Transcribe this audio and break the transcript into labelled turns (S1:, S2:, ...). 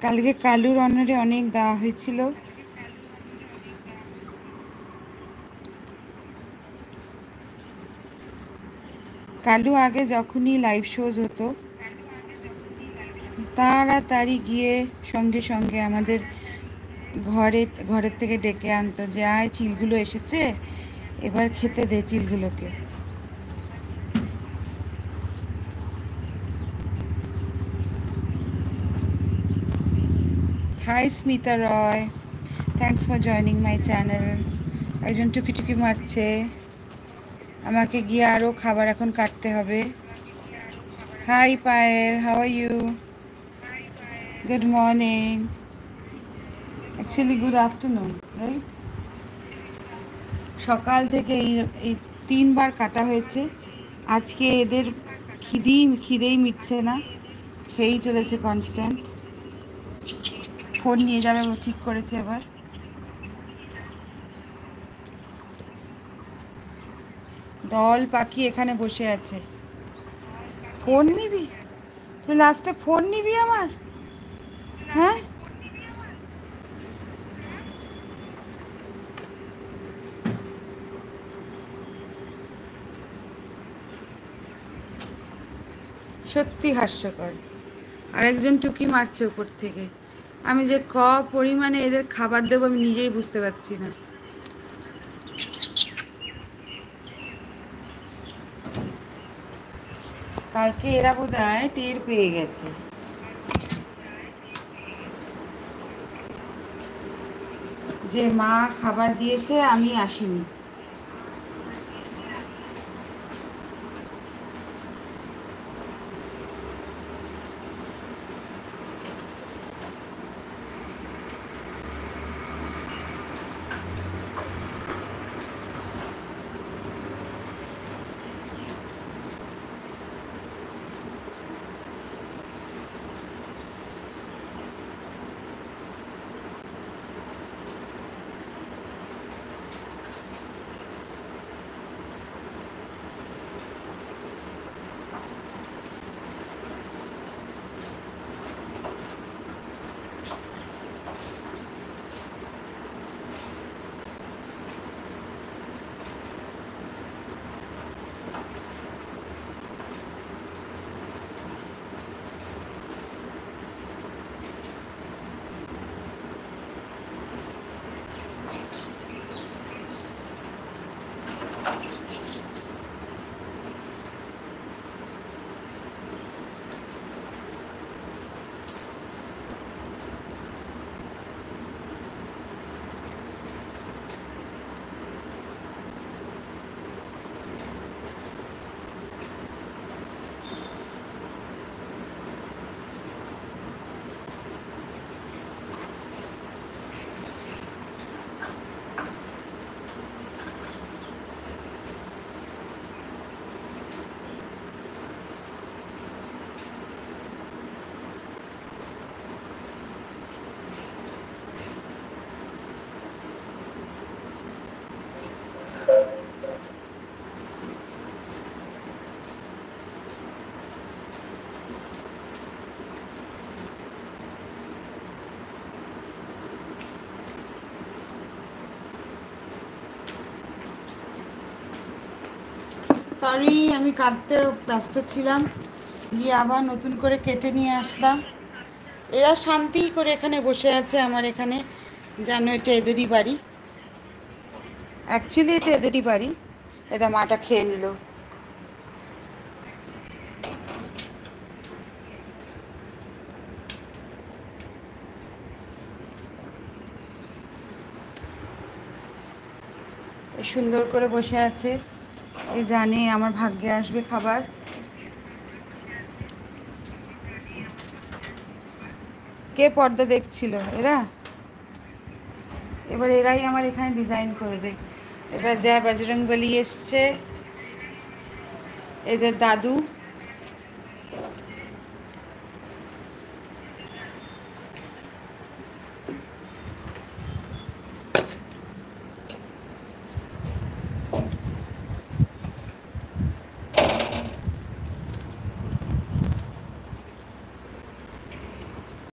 S1: কালকে কালুর অনারে অনেক দেওয়া হয়েছিল। কালু আগে যখনই লাইভ শোজ হতো তাড়াতাড়ি গিয়ে সঙ্গে সঙ্গে আমাদের ঘরের থেকে ডেকে আনতো যে আয় চিলগুলো এসেছে, এবার খেতে দে চিলগুলোকে। Hi Smita Roy, thanks for joining my channel. একজন টুকি টুকি মারছে, আমাকে গিয়ে আরও খাবার এখন কাটতে হবে। Hi Payel, how are you? Good morning, actually good afternoon, right? সকাল থেকে এই 3বার কাটা হয়েছে। আজকে এদের খিদেই মিটছে না, খেয়েই চলেছে কনস্ট্যান্ট। ফোন নিয়ে যাবে ঠিক করেছে এবার। দল পাখি এখানে বসে আছে। ফোন নিবি? তুই লাস্টে ফোন নিবি আমার? হ্যাঁ, সত্যি হাস্যকর। আরেকজন টুকি মারছে উপর থেকে। আমি যে পরিমাণে এদের খাবার দেবো আমি নিজেই বুঝতে পারছি না। কালকে এরা বোধহয় টের পেয়ে গেছে যে মা খাবার দিয়েছে, আমি আসিনি। সরি, আমি কাটতে ব্যস্ত ছিলাম, গিয়ে আবার নতুন করে কেটে নিয়ে আসলাম। এরা শান্তি করে এখানে বসে আছে আমার এখানে, জানো এটা এদেরই বাড়ি। অ্যাকচুয়ালি এটা এদেরই বাড়ি। এটা মাটা খেয়ে নিল। সুন্দর করে বসে আছে, এ জানে আমার ভাগ্যে আসবে খাবার। কে পর্দা দেখছিল? এরা। এবার এরাই আমার এখানে ডিজাইন করবে। এবার যা বজরংবলী এসছে, এদের দাদু